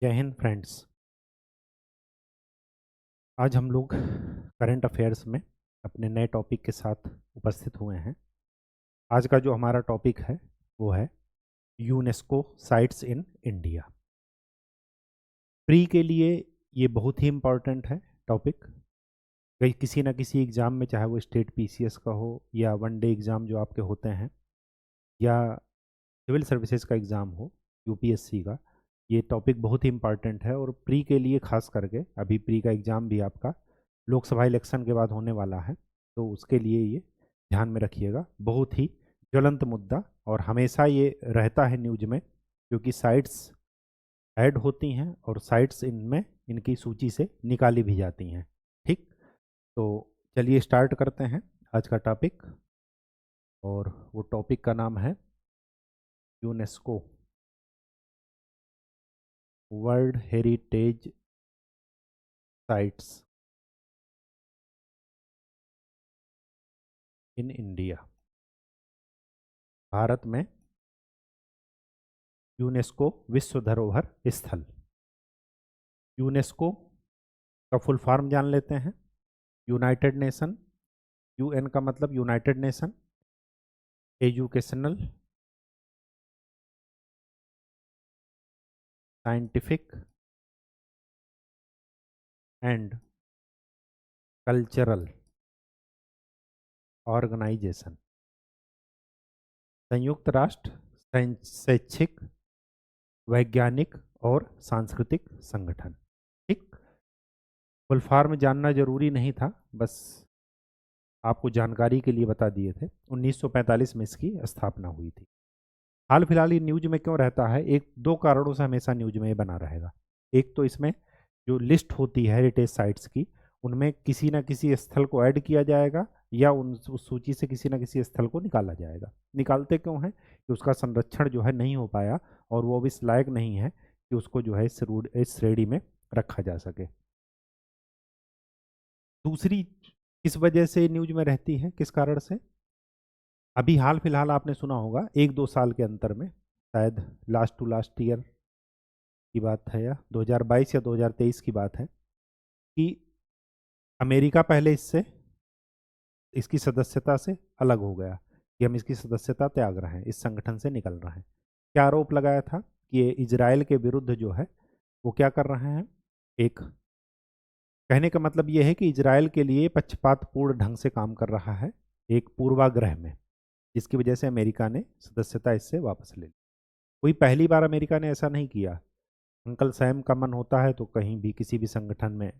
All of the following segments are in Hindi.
जय हिंद फ्रेंड्स। आज हम लोग करंट अफेयर्स में अपने नए टॉपिक के साथ उपस्थित हुए हैं। आज का जो हमारा टॉपिक है वो है UNESCO sites in India. Pre के लिए ये बहुत ही इम्पॉर्टेंट है टॉपिक। कहीं किसी ना किसी एग्ज़ाम में, चाहे वो स्टेट पीसीएस का हो या वनडे एग्ज़ाम जो आपके होते हैं, या सिविल सर्विसेज का एग्ज़ाम हो, यूपीएससी का, ये टॉपिक बहुत ही इम्पॉर्टेंट है। और प्री के लिए खास करके अभी प्री का एग्ज़ाम भी आपका लोकसभा इलेक्शन के बाद होने वाला है, तो उसके लिए ये ध्यान में रखिएगा। बहुत ही ज्वलंत मुद्दा, और हमेशा ये रहता है न्यूज में, क्योंकि साइट्स ऐड होती हैं और साइट्स इनमें इनकी सूची से निकाली भी जाती हैं। ठीक, तो चलिए स्टार्ट करते हैं आज का टॉपिक। और वो टॉपिक का नाम है UNESCO world heritage sites in India. Bharat में यूनेस्को विश्व धरोहर स्थल। यूनेस्को का फुल फॉर्म जान लेते हैं। यूनाइटेड नेशन, यूएन का मतलब United Nation Educational, Scientific and Cultural Organization. संयुक्त राष्ट्र शैक्षिक, वैज्ञानिक और सांस्कृतिक संगठन। ठीक, फुल फॉर्म जानना जरूरी नहीं था, बस आपको जानकारी के लिए बता दिए थे। 1945 में इसकी स्थापना हुई थी। हाल फिलहाल ये न्यूज में क्यों रहता है? एक दो कारणों से हमेशा न्यूज में ये बना रहेगा। एक तो इसमें जो लिस्ट होती है हेरिटेज साइट्स की, उनमें किसी न किसी स्थल को ऐड किया जाएगा, या उस सूची से किसी न किसी स्थल को निकाला जाएगा। निकालते क्यों हैं? कि उसका संरक्षण जो है नहीं हो पाया, और वो अब इस लायक नहीं है कि उसको जो है इस श्रेणी में रखा जा सके। दूसरी किस वजह से न्यूज में रहती है, किस कारण से? अभी हाल फिलहाल आपने सुना होगा, एक दो साल के अंतर में, शायद लास्ट टू लास्ट ईयर की बात है, या 2022 या 2023 की बात है, कि अमेरिका पहले इससे इसकी सदस्यता से अलग हो गया, कि हम इसकी सदस्यता त्याग रहे हैं, इस संगठन से निकल रहे हैं। क्या आरोप लगाया था? कि ये इजराइल के विरुद्ध जो है वो क्या कर रहे हैं। एक कहने का मतलब ये है कि इजराइल के लिए पक्षपातपूर्ण ढंग से काम कर रहा है, एक पूर्वाग्रह में, जिसकी वजह से अमेरिका ने सदस्यता इससे वापस ले ली। कोई पहली बार अमेरिका ने ऐसा नहीं किया। अंकल सैम का मन होता है तो कहीं भी किसी भी संगठन में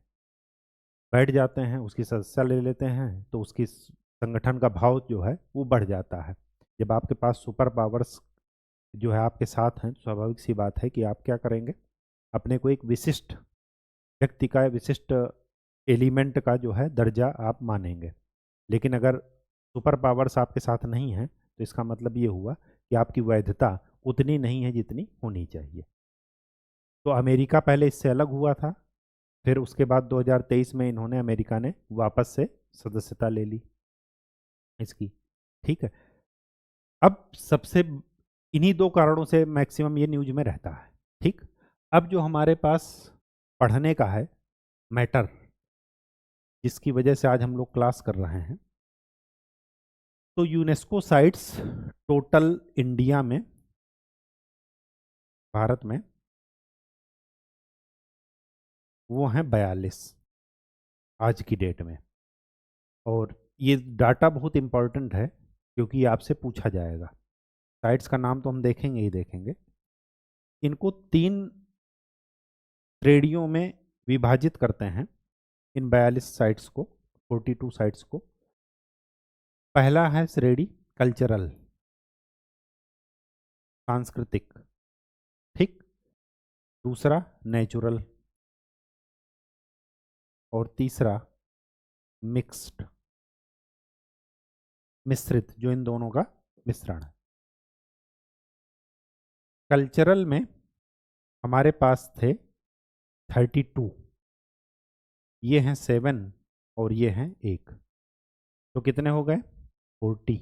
बैठ जाते हैं, उसकी सदस्यता ले लेते हैं, तो उसकी संगठन का भाव जो है वो बढ़ जाता है। जब आपके पास सुपर पावर्स जो है आपके साथ हैं, तो स्वाभाविक सी बात है कि आप क्या करेंगे, अपने को एक विशिष्ट व्यक्ति का, विशिष्ट एलिमेंट का जो है दर्जा आप मानेंगे। लेकिन अगर सुपर पावर्स आपके साथ नहीं हैं, तो इसका मतलब ये हुआ कि आपकी वैधता उतनी नहीं है जितनी होनी चाहिए। तो अमेरिका पहले इससे अलग हुआ था, फिर उसके बाद 2023 में इन्होंने, अमेरिका ने वापस से सदस्यता ले ली इसकी। ठीक है, अब सबसे इन्हीं दो कारणों से मैक्सिमम ये न्यूज में रहता है। ठीक, अब जो हमारे पास पढ़ने का है मैटर, जिसकी वजह से आज हम लोग क्लास कर रहे हैं, तो यूनेस्को साइट्स टोटल इंडिया में, भारत में, वो हैं 42 आज की डेट में। और ये डाटा बहुत इंपॉर्टेंट है, क्योंकि ये आपसे पूछा जाएगा। साइट्स का नाम तो हम देखेंगे ही देखेंगे। इनको 3 श्रेणियों में विभाजित करते हैं, इन 42 साइट्स को, 42 साइट्स को। पहला है श्रेणी कल्चरल, सांस्कृतिक। ठीक, दूसरा नेचुरल, और तीसरा मिक्स्ड, मिश्रित, जो इन दोनों का मिश्रण है। कल्चरल में हमारे पास थे 32, ये हैं 7, और ये हैं 1, तो कितने हो गए? 40।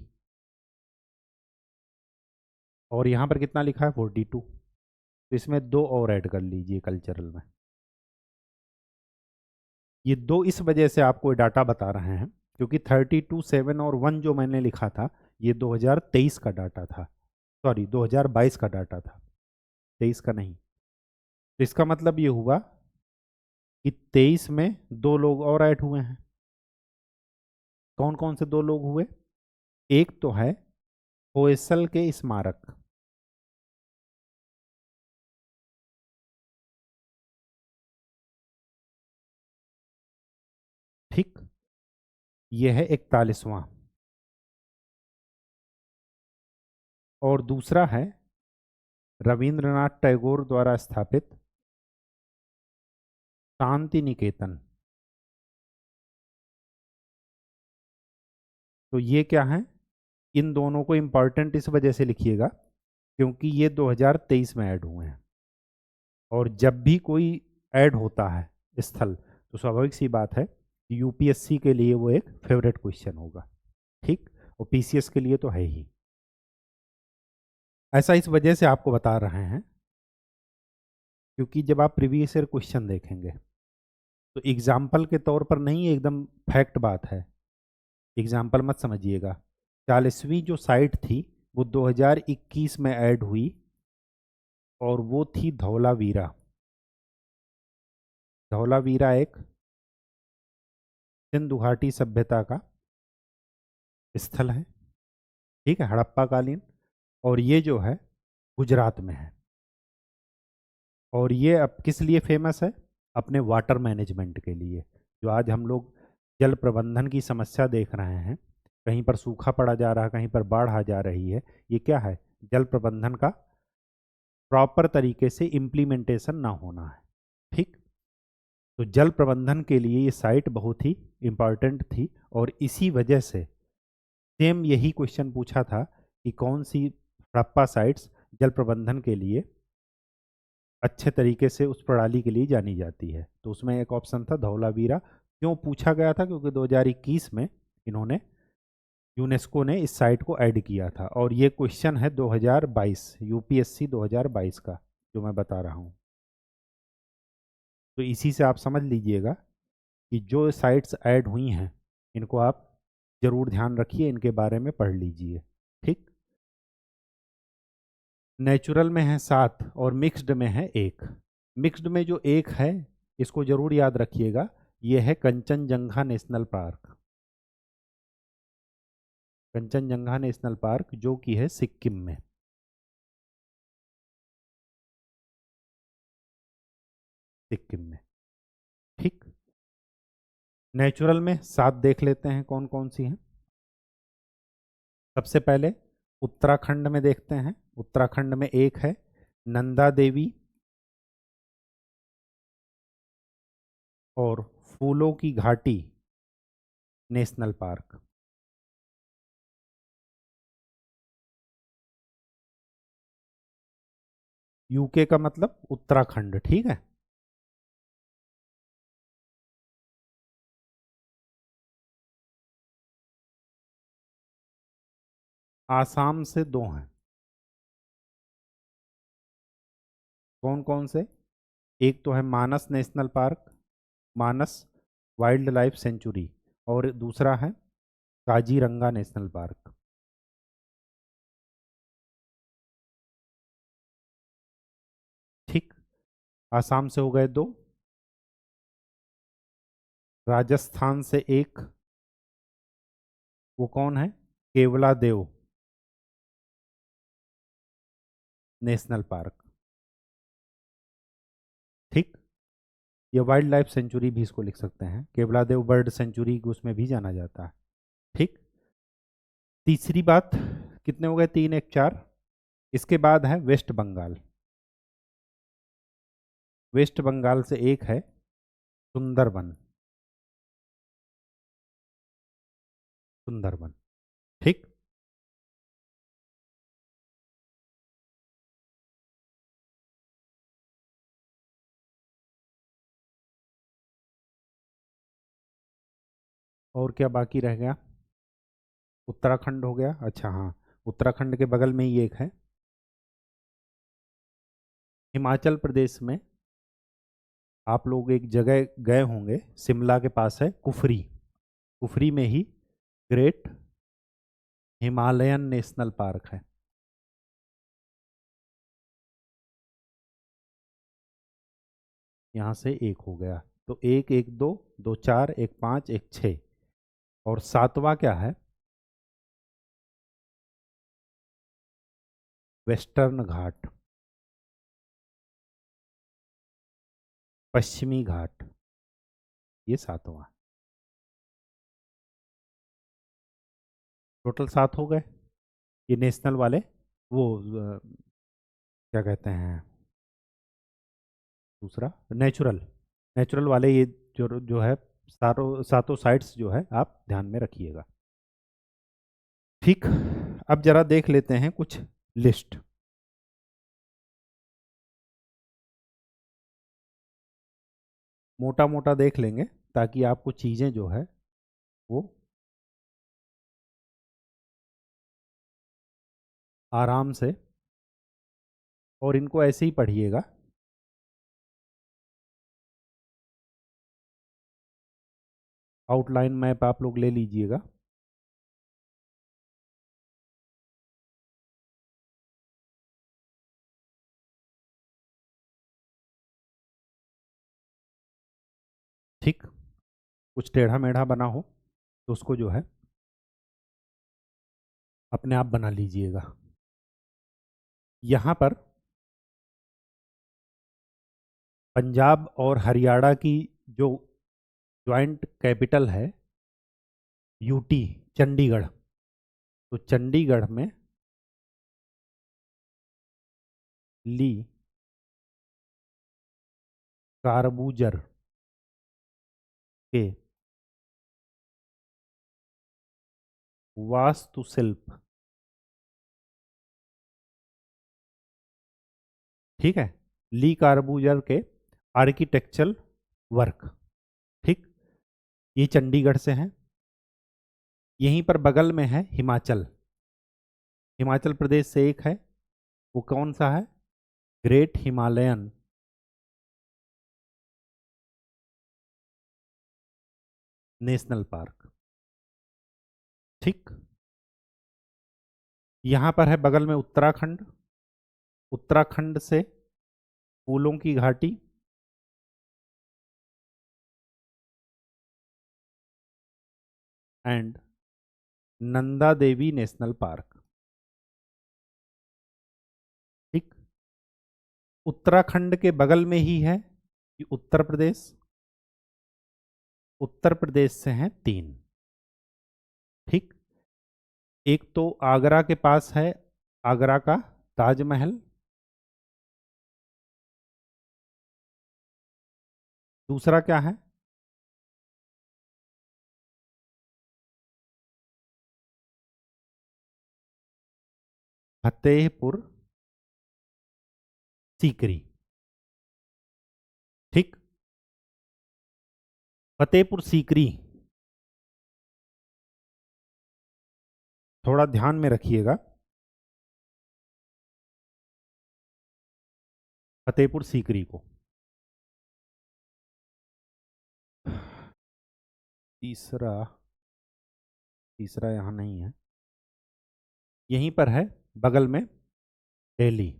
और यहाँ पर कितना लिखा है? 42। तो इसमें 2 और ऐड कर लीजिए कल्चरल में। ये 2 इस वजह से आपको डाटा बता रहे हैं क्योंकि 32, 7 और 1 जो मैंने लिखा था ये 2023 का डाटा था, सॉरी 2022 का डाटा था, 23 का नहीं। तो इसका मतलब ये हुआ कि 23 में 2 लोग और ऐड हुए हैं। कौन कौन से 2 लोग हुए? एक तो है होयसल के स्मारक, ठीक, ये है 41वां। और दूसरा है रविंद्रनाथ टैगोर द्वारा स्थापित शांति निकेतन। तो ये क्या है? इन दोनों को इंपॉर्टेंट इस वजह से लिखिएगा क्योंकि ये 2023 में ऐड हुए हैं, और जब भी कोई ऐड होता है स्थल तो स्वाभाविक सी बात है कि यूपीएससी के लिए वो एक फेवरेट क्वेश्चन होगा, ठीक, और पीसीएस के लिए तो है ही। ऐसा इस वजह से आपको बता रहे हैं क्योंकि जब आप प्रीवियस ईयर क्वेश्चन देखेंगे तो एग्जाम्पल के तौर पर नहीं, एकदम फैक्ट बात है, एग्जाम्पल मत समझिएगा। 40वीं जो साइट थी वो 2021 में ऐड हुई और वो थी धौलावीरा। धौलावीरा एक सिंधु घाटी सभ्यता का स्थल है, ठीक है, हड़प्पा कालीन, और ये जो है गुजरात में है। और ये अब किस लिए फेमस है? अपने वाटर मैनेजमेंट के लिए। जो आज हम लोग जल प्रबंधन की समस्या देख रहे हैं, कहीं पर सूखा पड़ा जा रहा है, कहीं पर बाढ़ आ जा रही है, ये क्या है? जल प्रबंधन का प्रॉपर तरीके से इम्प्लीमेंटेशन ना होना है, ठीक। तो जल प्रबंधन के लिए ये साइट बहुत ही इम्पॉर्टेंट थी, और इसी वजह से सेम यही क्वेश्चन पूछा था कि कौन सी हड़प्पा साइट्स जल प्रबंधन के लिए अच्छे तरीके से उस प्रणाली के लिए जानी जाती है। तो उसमें एक ऑप्शन था धौलावीरा। क्यों पूछा गया था? क्योंकि 2021 में इन्होंने, यूनेस्को ने इस साइट को ऐड किया था, और ये क्वेश्चन है 2022 यूपीएससी 2022 का जो मैं बता रहा हूँ। तो इसी से आप समझ लीजिएगा कि जो साइट्स ऐड हुई हैं इनको आप जरूर ध्यान रखिए, इनके बारे में पढ़ लीजिए, ठीक। नेचुरल में है 7 और मिक्स्ड में है 1। मिक्स्ड में जो 1 है इसको जरूर याद रखिएगा, ये है Kanchenjunga national park. Kanchenjunga national park जो कि है सिक्किम में, सिक्किम में, ठीक। नेचुरल में 7 देख लेते हैं कौन कौन सी हैं। सबसे पहले उत्तराखंड में देखते हैं। उत्तराखंड में एक है नंदा देवी और फूलों की घाटी नेशनल पार्क। यूके का मतलब उत्तराखंड, ठीक है। आसाम से 2 हैं। कौन कौन से? एक तो है मानस नेशनल पार्क, मानस वाइल्ड लाइफ सेंचुरी, और दूसरा है काजीरंगा नेशनल पार्क, ठीक। आसाम से हो गए 2। राजस्थान से एक, वो कौन है? केवला देव नेशनल पार्क, ठीक। ये वाइल्ड लाइफ सेंचुरी भी इसको लिख सकते हैं, केवला देव बर्ड सेंचुरी उसमें भी जाना जाता है, ठीक। तीसरी बात, कितने हो गए? 3, 1, 4। इसके बाद है वेस्ट बंगाल। वेस्ट बंगाल से एक है सुंदरबन, सुंदरबन, ठीक। और क्या बाकी रह गया? उत्तराखंड हो गया, अच्छा हाँ, उत्तराखंड के बगल में ही एक है हिमाचल प्रदेश में आप लोग एक जगह गए होंगे, शिमला के पास है कुफरी। कुफरी में ही ग्रेट हिमालयन नेशनल पार्क है। यहाँ से एक हो गया, तो एक एक दो, दो चार, एक पाँच, एक छः, और सातवां क्या है? वेस्टर्न घाट, पश्चिमी घाट, ये सातवां। टोटल सात हो गए। ये नेशनल वाले, वो क्या कहते हैं, दूसरा नेचुरल, नेचुरल वाले, ये जो है सातों सातों साइट्स जो है आप ध्यान में रखिएगा। ठीक, अब जरा देख लेते हैं कुछ लिस्ट। मोटा मोटा देख लेंगे ताकि आपको चीज़ें जो है वो आराम से, और इनको ऐसे ही पढ़िएगा। आउटलाइन मैप आप लोग ले लीजिएगा। ठीक, कुछ टेढ़ा मेढ़ा बना हो तो उसको जो है अपने आप बना लीजिएगा। यहाँ पर पंजाब और हरियाणा की जो ज्वाइंट कैपिटल है यूटी, चंडीगढ़, तो चंडीगढ़ में ली कारबूजर के वास्तुशिल्प, ठीक है, ली कार्बूजर के आर्किटेक्चरल वर्क, ठीक, ये चंडीगढ़ से हैं। यहीं पर बगल में है हिमाचल, हिमाचल प्रदेश से एक है, वो कौन सा है? ग्रेट हिमालयन नेशनल पार्क, ठीक। यहाँ पर है बगल में उत्तराखंड, उत्तराखंड से फूलों की घाटी, and Nanda Devi national park, ठीक। उत्तराखंड के बगल में ही है कि उत्तर प्रदेश, उत्तर प्रदेश से हैं तीन, ठीक। एक तो आगरा के पास है, आगरा का ताजमहल। दूसरा क्या है? फतेहपुर सीकरी, ठीक। फतेहपुर सीकरी थोड़ा ध्यान में रखिएगा, फतेहपुर सीकरी को। तीसरा, तीसरा यहाँ नहीं है, यहीं पर है बगल में दिल्ली,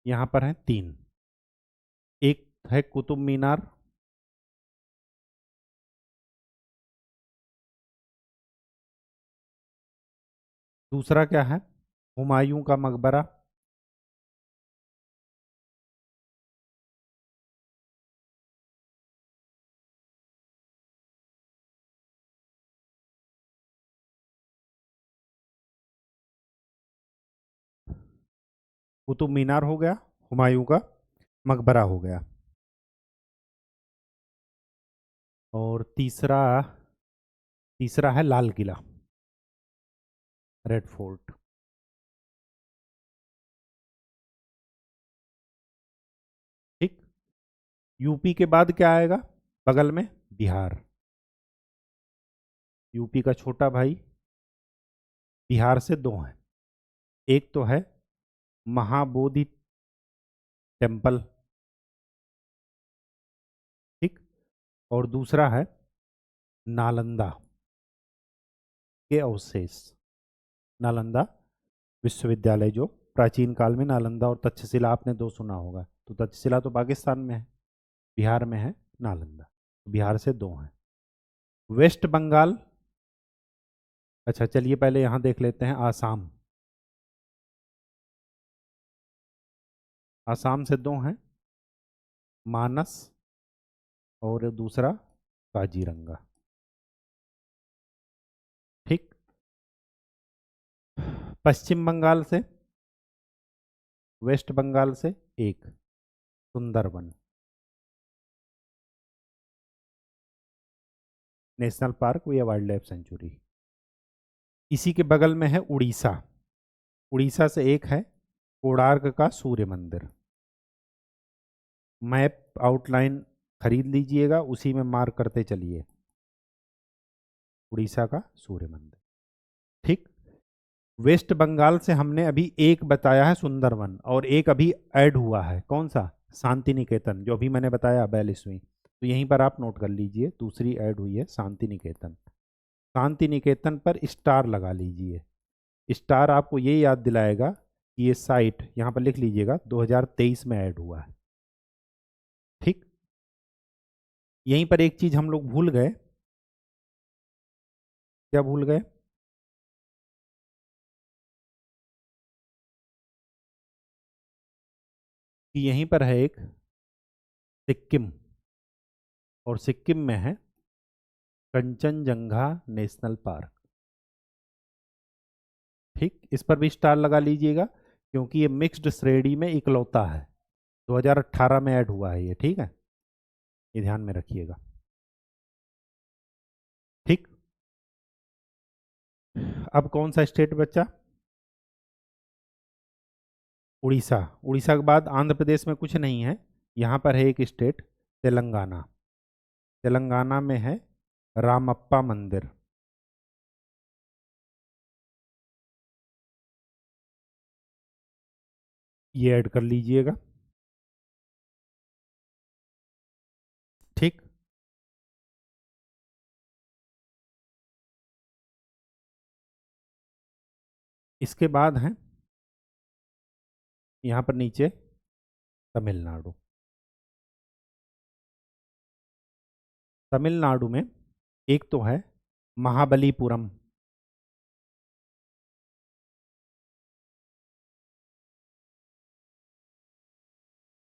यहाँ पर है तीन। एक है कुतुब मीनार, दूसरा क्या है? हुमायूं का मकबरा, कुतुब मीनार हो गया, हुमायूं का मकबरा हो गया, और तीसरा, तीसरा है लाल किला, रेड फोर्ट, ठीक। यूपी के बाद क्या आएगा बगल में? बिहार, यूपी का छोटा भाई बिहार से दो हैं। एक तो है महाबोधि टेम्पल, ठीक, और दूसरा है नालंदा के अवशेष। नालंदा विश्वविद्यालय जो प्राचीन काल में, नालंदा और तक्षशिला आपने दो सुना होगा, तो तक्षशिला तो पाकिस्तान में है, बिहार में है नालंदा। बिहार से दो हैं। वेस्ट बंगाल, अच्छा चलिए पहले यहाँ देख लेते हैं आसाम। आसाम से दो हैं, मानस और दूसरा काजीरंगा, ठीक। पश्चिम बंगाल से, वेस्ट बंगाल से एक, सुंदरबन नेशनल पार्क या वाइल्ड लाइफ सेंचुरी। इसी के बगल में है उड़ीसा। उड़ीसा से एक है कोणार्क का सूर्य मंदिर। मैप आउटलाइन खरीद लीजिएगा, उसी में मार्क करते चलिए, उड़ीसा का सूर्य मंदिर, ठीक। वेस्ट बंगाल से हमने अभी एक बताया है सुंदरवन, और एक अभी ऐड हुआ है, कौन सा, शांति निकेतन, जो अभी मैंने बताया 42वीं। तो यहीं पर आप नोट कर लीजिए, दूसरी ऐड हुई है शांति निकेतन। शांति निकेतन पर स्टार लगा लीजिए। स्टार आपको ये याद दिलाएगा कि ये साइट, यहाँ पर लिख लीजिएगा, 2023 में ऐड हुआ है, ठीक। यहीं पर एक चीज हम लोग भूल गए, क्या भूल गए, कि यहीं पर है एक सिक्किम, और सिक्किम में है कंचनजंगा नेशनल पार्क, ठीक। इस पर भी स्टार लगा लीजिएगा, क्योंकि ये मिक्स्ड श्रेणी में इकलौता है, 2018 में ऐड हुआ है ये, ठीक है, ये ध्यान में रखिएगा, ठीक। अब कौन सा स्टेट बचा, उड़ीसा। उड़ीसा के बाद आंध्र प्रदेश में कुछ नहीं है, यहाँ पर है एक स्टेट तेलंगाना। तेलंगाना में है रामप्पा मंदिर, ये ऐड कर लीजिएगा, ठीक। इसके बाद है यहाँ पर नीचे तमिलनाडु। तमिलनाडु में एक तो है महाबलीपुरम,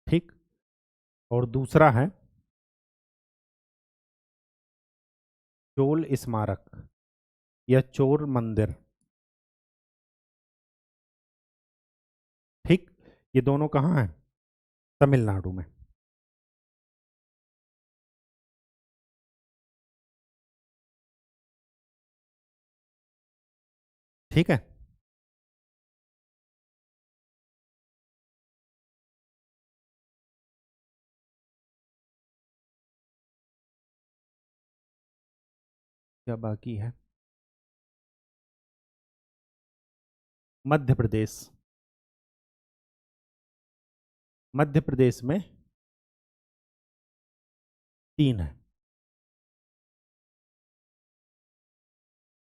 ठीक, और दूसरा है चोल स्मारक या चोर मंदिर, ठीक। ये दोनों कहाँ हैं, तमिलनाडु में, ठीक है। क्या बाकी है, मध्य प्रदेश। मध्य प्रदेश में तीन है।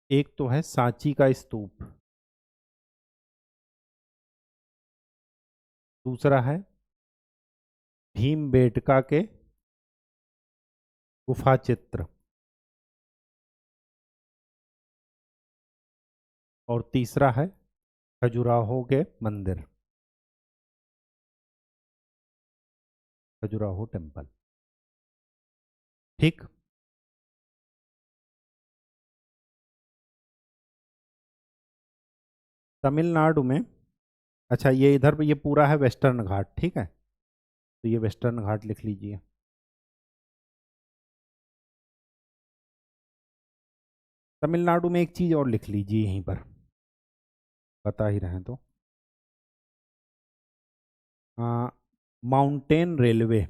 एक तो है सांची का स्तूप, दूसरा है भीमबेटका के गुफा चित्र, और तीसरा है खजुराहो के मंदिर, खजुराहो टेम्पल, ठीक। तमिलनाडु में, अच्छा ये इधर ये पूरा है वेस्टर्न घाट, ठीक है, तो ये वेस्टर्न घाट लिख लीजिए। तमिलनाडु में एक चीज और लिख लीजिए यहीं पर, बता ही रहे हैं तो, माउंटेन रेलवे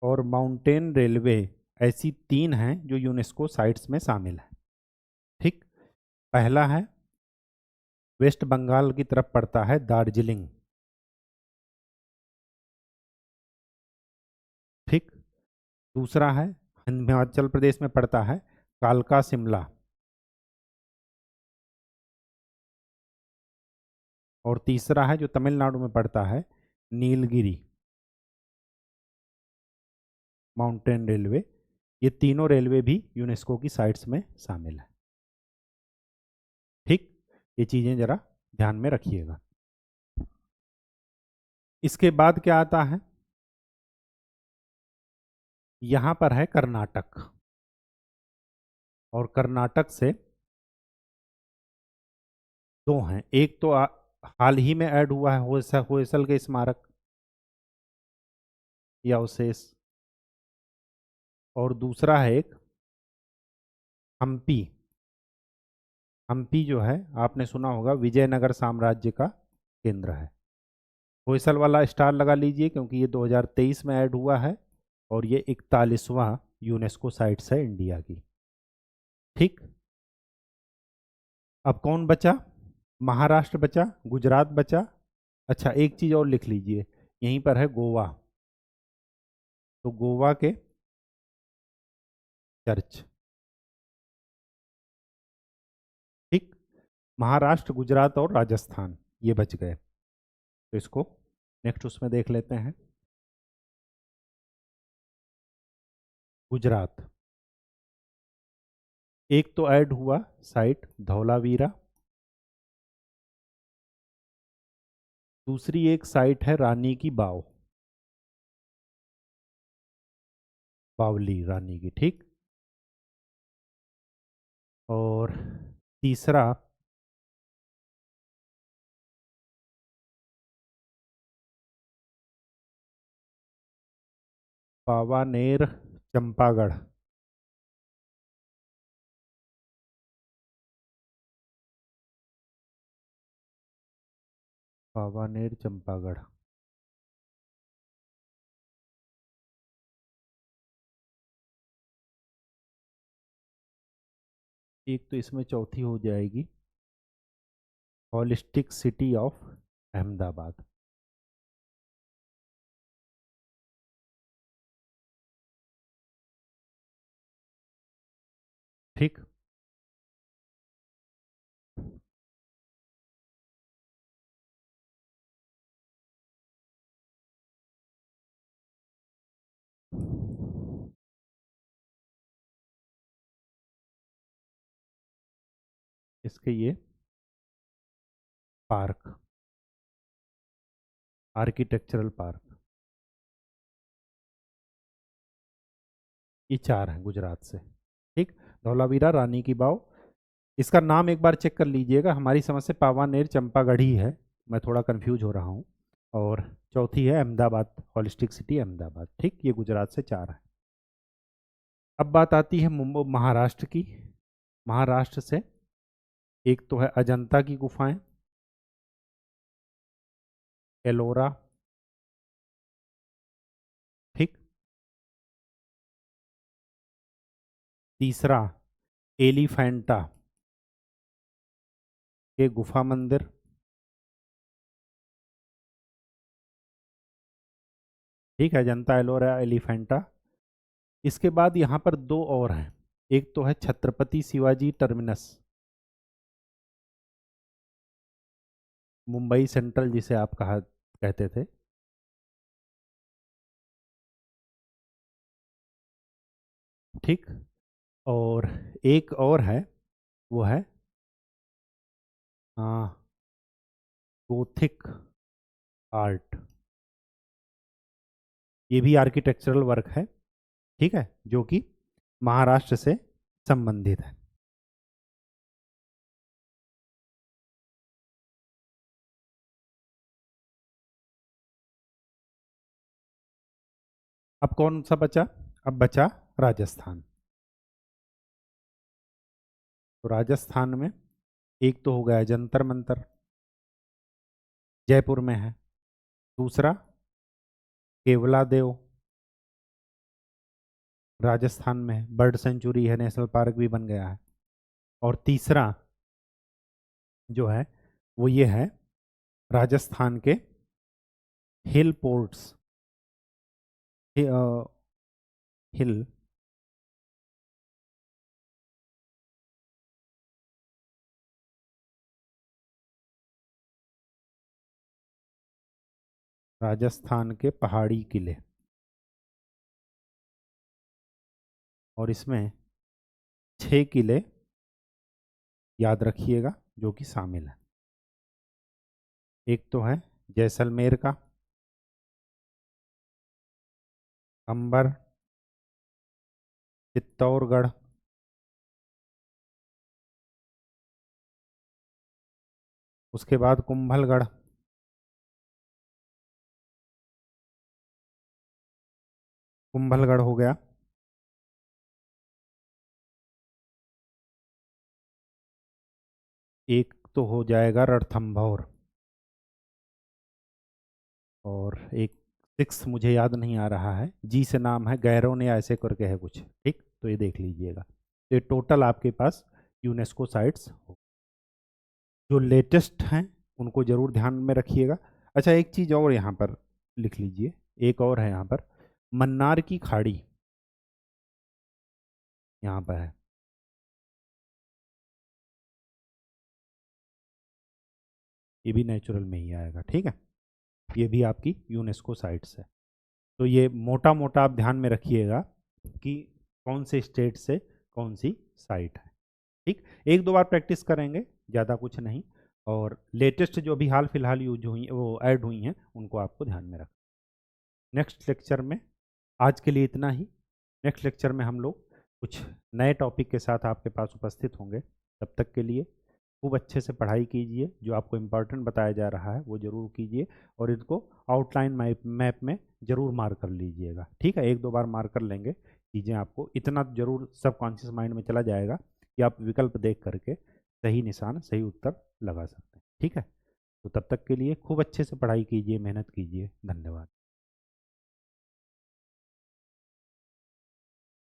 और माउंटेन रेलवे ऐसी 3 हैं जो यूनेस्को साइट्स में शामिल है। ठीक, पहला है वेस्ट बंगाल की तरफ पड़ता है दार्जिलिंग। ठीक, दूसरा है हिमाचल प्रदेश में पड़ता है कालका शिमला। और तीसरा है जो तमिलनाडु में पड़ता है नीलगिरी माउंटेन रेलवे। ये तीनों रेलवे भी यूनेस्को की साइट्स में शामिल है। ठीक, ये चीजें जरा ध्यान में रखिएगा। इसके बाद क्या आता है, यहां पर है कर्नाटक। और कर्नाटक से दो हैं, एक तो हाल ही में ऐड हुआ है होयसल के स्मारक या अवशेष, और दूसरा है एक हम्पी। हम्पी जो है आपने सुना होगा विजयनगर साम्राज्य का केंद्र है। होयसल वाला स्टार लगा लीजिए क्योंकि ये 2023 में ऐड हुआ है और ये 41वां यूनेस्को साइट्स है इंडिया की। ठीक, अब कौन बचा, महाराष्ट्र बचा, गुजरात बचा। अच्छा, एक चीज और लिख लीजिए, यहीं पर है गोवा। तो गोवा के चर्च। ठीक, महाराष्ट्र, गुजरात और राजस्थान ये बच गए। तो इसको नेक्स्ट उसमें देख लेते हैं। गुजरात, एक तो ऐड हुआ साइट धौलावीरा, दूसरी एक साइट है रानी की बाव, बावली रानी की। ठीक, और तीसरा पावानेर चंपागढ़। पावानेर चंपागढ़। एक तो इसमें चौथी हो जाएगी हॉलिस्टिक सिटी ऑफ अहमदाबाद। ठीक, इसके ये पार्क, आर्किटेक्चरल पार्क, ये 4 हैं गुजरात से। ठीक, धौलावीरा, रानी की बाव, इसका नाम एक बार चेक कर लीजिएगा, हमारी समझ से पावानेर चंपागढ़ ही है, मैं थोड़ा कंफ्यूज हो रहा हूँ। और चौथी है अहमदाबाद, हॉलिस्टिक सिटी अहमदाबाद। ठीक, ये गुजरात से 4 है। अब बात आती है मुंबई महाराष्ट्र की। महाराष्ट्र से एक तो है अजंता की गुफाएं, एलोरा। ठीक, तीसरा एलिफेंटा के गुफा मंदिर। ठीक है, अजंता, एलोरा, एलिफेंटा। इसके बाद यहाँ पर 2 और हैं, एक तो है छत्रपति शिवाजी टर्मिनस, मुंबई सेंट्रल जिसे आप कहा कहते थे। ठीक, और एक और है, वो है गोथिक आर्ट। ये भी आर्किटेक्चरल वर्क है। ठीक है, जो कि महाराष्ट्र से संबंधित है। अब कौन सा बचा, अब बचा राजस्थान। तो राजस्थान में एक तो हो गया जंतर मंतर, जयपुर में है। दूसरा केवलादेव, राजस्थान में बर्ड सेंचुरी है, नेशनल पार्क भी बन गया है। और तीसरा जो है वो ये है राजस्थान के हिल पोर्ट्स, हिल राजस्थान के पहाड़ी किले, और इसमें 6 किले याद रखिएगा जो कि शामिल है। एक तो है जैसलमेर का, अंबर, चित्तौड़गढ़, उसके बाद कुंभलगढ़, कुंभलगढ़ हो गया। एक तो हो जाएगा रणथंभौर, और एक 6 मुझे याद नहीं आ रहा है, जी से नाम है, गैरोन या ऐसे करके है कुछ, ठीक, तो ये देख लीजिएगा। तो ये टोटल आपके पास यूनेस्को साइट्स हो। जो लेटेस्ट हैं उनको जरूर ध्यान में रखिएगा। अच्छा, एक चीज़ और यहाँ पर लिख लीजिए, एक और है यहाँ पर, मन्नार की खाड़ी यहाँ पर है। ये भी नेचुरल में ही आएगा, ठीक है। ये भी आपकी यूनेस्को साइट्स है। तो ये मोटा मोटा आप ध्यान में रखिएगा कि कौन से स्टेट से कौन सी साइट है, ठीक। एक दो बार प्रैक्टिस करेंगे, ज़्यादा कुछ नहीं। और लेटेस्ट जो अभी हाल फिलहाल यूज हुई वो ऐड हुई हैं उनको आपको ध्यान में रखना। नेक्स्ट लेक्चर में, आज के लिए इतना ही। नेक्स्ट लेक्चर में हम लोग कुछ नए टॉपिक के साथ आपके पास उपस्थित होंगे। तब तक के लिए खूब अच्छे से पढ़ाई कीजिए, जो आपको इम्पोर्टेंट बताया जा रहा है वो ज़रूर कीजिए, और इनको आउटलाइन मैप में ज़रूर मार्क कर लीजिएगा, ठीक है। एक दो बार मार्क कर लेंगे, चीज़ें आपको इतना ज़रूर सबकॉन्शियस माइंड में चला जाएगा कि आप विकल्प देख करके सही निशान, सही उत्तर लगा सकते हैं, ठीक है। तो तब तक के लिए खूब अच्छे से पढ़ाई कीजिए, मेहनत कीजिए। धन्यवाद।